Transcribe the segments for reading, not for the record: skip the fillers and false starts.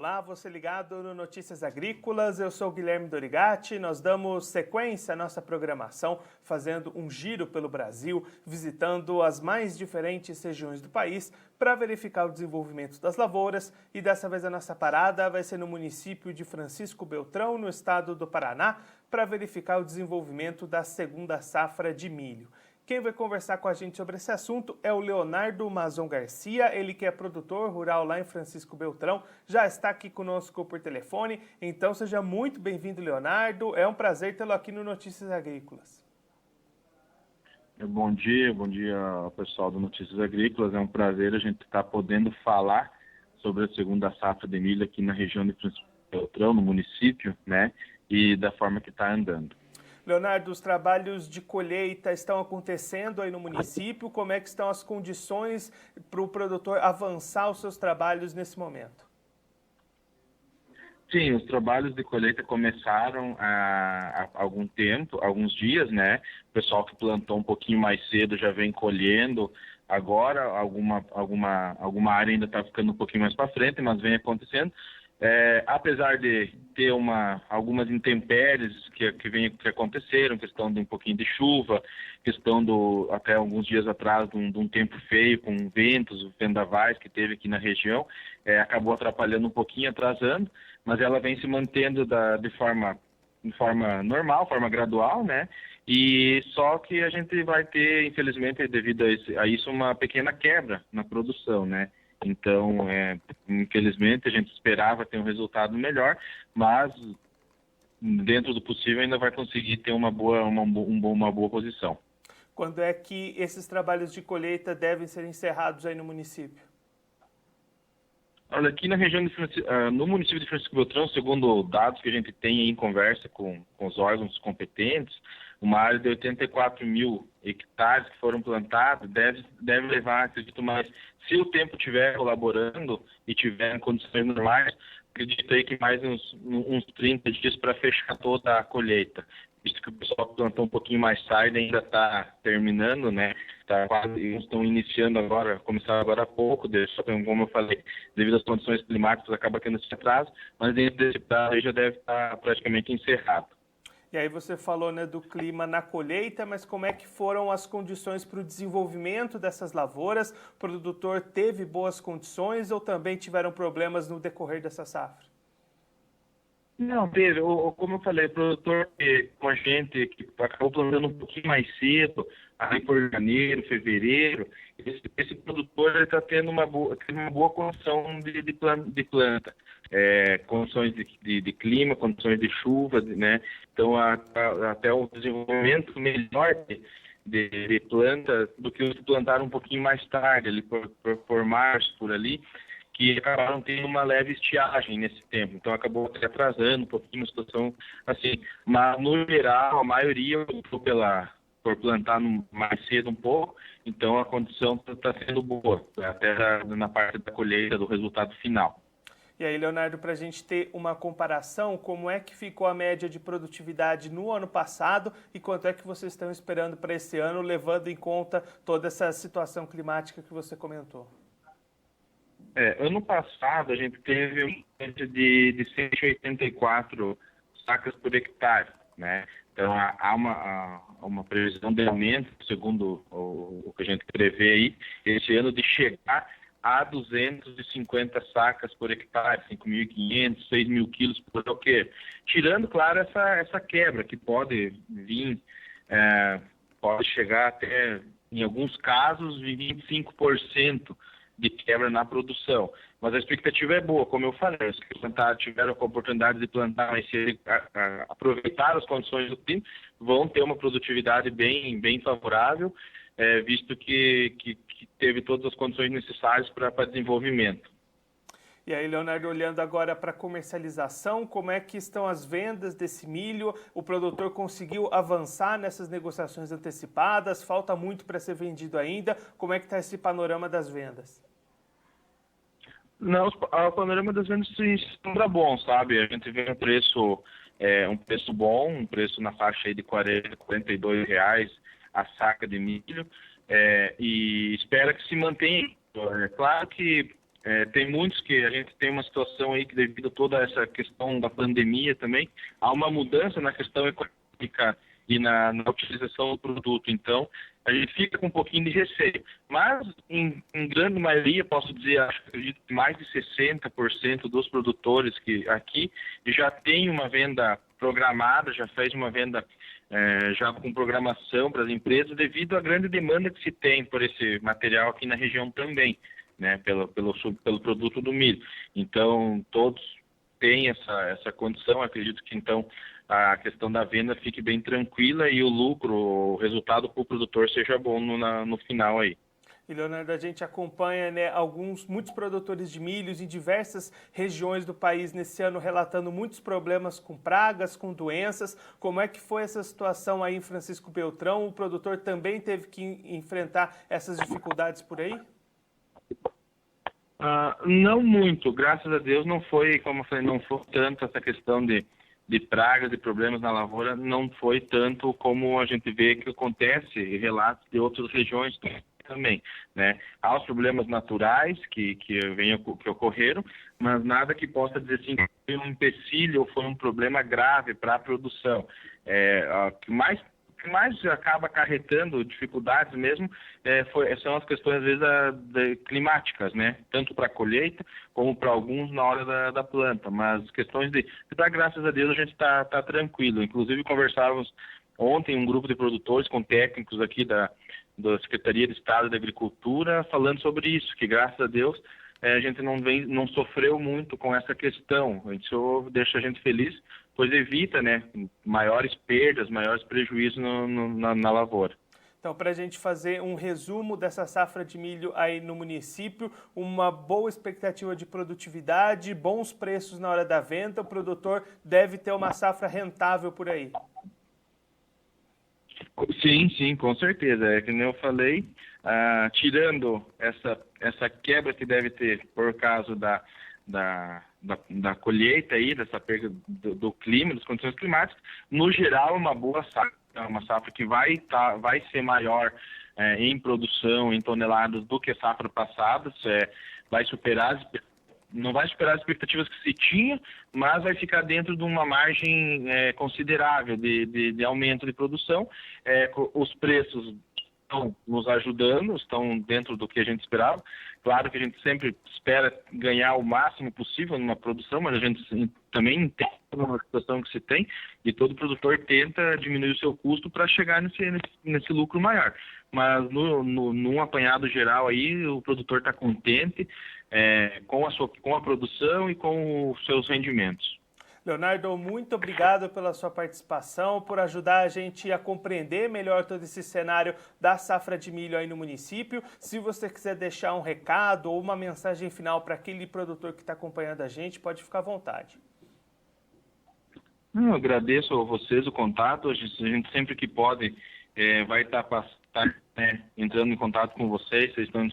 Olá, você ligado no Notícias Agrícolas, eu sou Guilherme Dorigatti. Nós damos sequência à nossa programação, fazendo um giro pelo Brasil, visitando as mais diferentes regiões do país para verificar o desenvolvimento das lavouras, e dessa vez a nossa parada vai ser no município de Francisco Beltrão, no estado do Paraná, para verificar o desenvolvimento da segunda safra de milho. Quem vai conversar com a gente sobre esse assunto é o Leonardo Mazon Garcia, ele que é produtor rural lá em Francisco Beltrão, já está aqui conosco por telefone, então seja muito bem-vindo, Leonardo, é um prazer tê-lo aqui no Notícias Agrícolas. Bom dia ao pessoal do Notícias Agrícolas, é um prazer a gente estar podendo falar sobre a segunda safra de milho aqui na região de Francisco Beltrão, no município, né, e da forma que está andando. Leonardo, os trabalhos de colheita estão acontecendo aí no município. Como é que estão as condições para o produtor avançar os seus trabalhos nesse momento? Sim, os trabalhos de colheita começaram há algum tempo, alguns dias, né? O pessoal que plantou um pouquinho mais cedo já vem colhendo. Agora, alguma área ainda está ficando um pouquinho mais para frente, mas vem acontecendo. Apesar de ter algumas intempéries que aconteceram, questão de um pouquinho de chuva, questão até alguns dias atrás de um tempo feio, com ventos, vendavais que teve aqui na região, acabou atrapalhando um pouquinho, atrasando, mas ela vem se mantendo de forma normal, forma gradual, né? E só que a gente vai ter, infelizmente, devido a isso, uma pequena quebra na produção, né? Então, infelizmente, a gente esperava ter um resultado melhor, mas dentro do possível ainda vai conseguir ter uma boa posição. Quando é que esses trabalhos de colheita devem ser encerrados aí no município? Olha, aqui na região no município de Francisco Beltrão, segundo dados que a gente tem em conversa com os órgãos competentes, uma área de 84 mil hectares que foram plantados deve levar, acredito mais, se o tempo estiver colaborando e tiver em condições normais, acredito aí que mais uns 30 dias para fechar toda a colheita. Visto que o pessoal que plantou um pouquinho mais tarde ainda está terminando, né? Estão iniciando agora, começaram agora há pouco, como eu falei, devido às condições climáticas, acaba tendo esse atraso, mas dentro desse prazo aí já deve estar praticamente encerrado. E aí você falou, né, do clima na colheita, mas como é que foram as condições para o desenvolvimento dessas lavouras? O produtor teve boas condições ou também tiveram problemas no decorrer dessa safra? Não, Pedro, como eu falei, o produtor com a gente que acabou plantando um pouquinho mais cedo, aí por janeiro, fevereiro, esse produtor está tendo uma boa condição de planta, condições de clima, condições de chuva, né? Então, até o desenvolvimento melhor de planta do que os que plantaram um pouquinho mais tarde, ali por março, por ali, que acabaram tendo uma leve estiagem nesse tempo, então acabou até atrasando um pouquinho a situação assim, mas no geral a maioria optou por plantar mais cedo um pouco, então a condição está sendo boa, até na parte da colheita, do resultado final. E aí, Leonardo, para a gente ter uma comparação, como é que ficou a média de produtividade no ano passado e quanto é que vocês estão esperando para esse ano, levando em conta toda essa situação climática que você comentou? Ano passado a gente teve uma média de 184 sacas por hectare, né? Então há uma previsão de aumento, segundo o que a gente prevê aí, esse ano de chegar a 250 sacas por hectare, 5.500, 6.000 quilos por hectare. Tirando, claro, essa quebra que pode vir, pode chegar até, em alguns casos, 25% de quebra na produção. Mas a expectativa é boa, como eu falei, os que tiveram a oportunidade de plantar mais cedo, aproveitar as condições do clima, vão ter uma produtividade bem favorável, visto que teve todas as condições necessárias para desenvolvimento. E aí, Leonardo, olhando agora para a comercialização, como é que estão as vendas desse milho? O produtor conseguiu avançar nessas negociações antecipadas? Falta muito para ser vendido ainda? Como é que está esse panorama das vendas? Não, o panorama das vendas está bom, sabe? A gente vê um preço bom, um preço na faixa aí de R$ 42 a saca de milho, e espera que se mantenha. É claro que Tem muitos que a gente tem uma situação aí que, devido a toda essa questão da pandemia também, há uma mudança na questão econômica e na utilização do produto. Então, a gente fica com um pouquinho de receio. Mas, em grande maioria, posso dizer, acredito que mais de 60% dos produtores que aqui já tem uma venda programada, já fez uma venda já com programação para as empresas, devido à grande demanda que se tem por esse material aqui na região também, né, pelo produto do milho. Então, todos têm essa condição. Acredito que, então, a questão da venda fique bem tranquila e o lucro, o resultado para o produtor seja bom no final aí. E, Leonardo, a gente acompanha, né, muitos produtores de milhos em diversas regiões do país nesse ano relatando muitos problemas com pragas, com doenças. Como é que foi essa situação aí em Francisco Beltrão? O produtor também teve que enfrentar essas dificuldades por aí? Não muito, graças a Deus não foi, como eu falei, não foi tanto essa questão de pragas, de problemas na lavoura, não foi tanto como a gente vê que acontece em relatos de outras regiões também, né? Há os problemas naturais que ocorreram, mas nada que possa dizer assim que foi um empecilho ou foi um problema grave para a produção. O que mais acaba acarretando dificuldades mesmo são as questões, às vezes, climáticas, né? Tanto para a colheita como para alguns na hora da planta. Mas questões graças a Deus, a gente está tranquilo. Inclusive, conversávamos ontem um grupo de produtores com técnicos aqui da Secretaria de Estado da Agricultura falando sobre isso, que graças a Deus a gente não sofreu muito com essa questão. Isso deixa a gente feliz, pois evita, né, maiores perdas, maiores prejuízos na lavoura. Então, para a gente fazer um resumo dessa safra de milho aí no município, uma boa expectativa de produtividade, bons preços na hora da venda, o produtor deve ter uma safra rentável por aí. Sim, com certeza. É que nem eu falei, tirando essa quebra que deve ter por causa da colheita aí, dessa perda do clima, das condições climáticas, no geral, uma boa safra, uma safra que vai ser maior em produção, em toneladas, do que a safra passada, não vai superar as expectativas que se tinha, mas vai ficar dentro de uma margem considerável de aumento de produção. Os preços estão nos ajudando, estão dentro do que a gente esperava. Claro que a gente sempre espera ganhar o máximo possível numa produção, mas a gente também entende uma situação que se tem e todo produtor tenta diminuir o seu custo para chegar nesse lucro maior. Mas num apanhado geral aí, o produtor está contente com a produção e com os seus rendimentos. Leonardo, muito obrigado pela sua participação, por ajudar a gente a compreender melhor todo esse cenário da safra de milho aí no município. Se você quiser deixar um recado ou uma mensagem final para aquele produtor que está acompanhando a gente, pode ficar à vontade. Eu agradeço a vocês o contato. A gente sempre que pode vai estar entrando em contato com vocês estão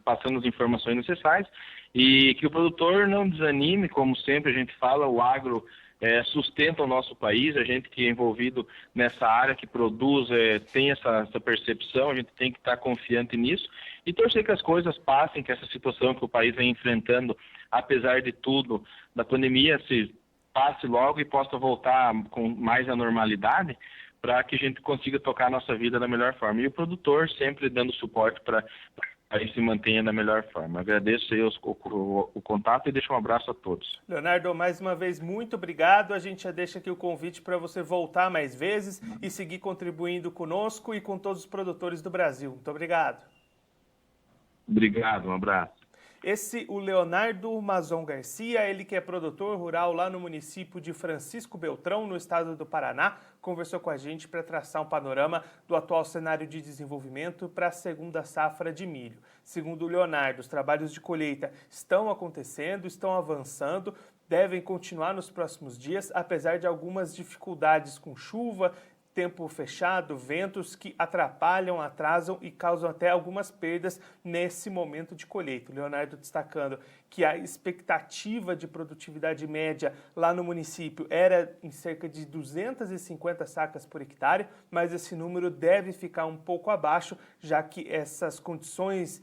passando as informações necessárias, e que o produtor não desanime. Como sempre a gente fala, o agro sustenta o nosso país. A gente que é envolvido nessa área, que produz, tem essa percepção. A gente tem que estar confiante nisso e torcer que as coisas passem, que essa situação que o país vem enfrentando, apesar de tudo, da pandemia, se passe logo e possa voltar com mais à normalidade, para que a gente consiga tocar a nossa vida da melhor forma. E o produtor sempre dando suporte para que se mantenha da melhor forma. Agradeço aí o contato e deixo um abraço a todos. Leonardo, mais uma vez, muito obrigado. A gente já deixa aqui o convite para você voltar mais vezes e seguir contribuindo conosco e com todos os produtores do Brasil. Muito obrigado. Obrigado, um abraço. O Leonardo Mazon Garcia, ele que é produtor rural lá no município de Francisco Beltrão, no estado do Paraná, conversou com a gente para traçar um panorama do atual cenário de desenvolvimento para a segunda safra de milho. Segundo o Leonardo, os trabalhos de colheita estão acontecendo, estão avançando, devem continuar nos próximos dias, apesar de algumas dificuldades com chuva, tempo fechado, ventos que atrapalham, atrasam e causam até algumas perdas nesse momento de colheita. O Leonardo destacando que a expectativa de produtividade média lá no município era em cerca de 250 sacas por hectare, mas esse número deve ficar um pouco abaixo, já que essas condições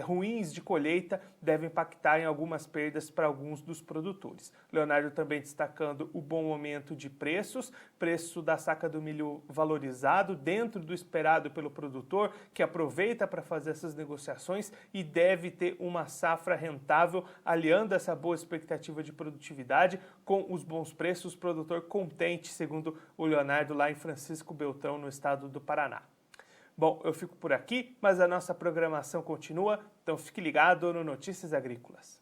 ruins de colheita devem impactar em algumas perdas para alguns dos produtores. Leonardo também destacando o bom momento de preço da saca do milho valorizado dentro do esperado pelo produtor, que aproveita para fazer essas negociações e deve ter uma safra rentável, aliando essa boa expectativa de produtividade com os bons preços, produtor contente, segundo o Leonardo, lá em Francisco Beltrão, no estado do Paraná. Bom, eu fico por aqui, mas a nossa programação continua, então fique ligado no Notícias Agrícolas.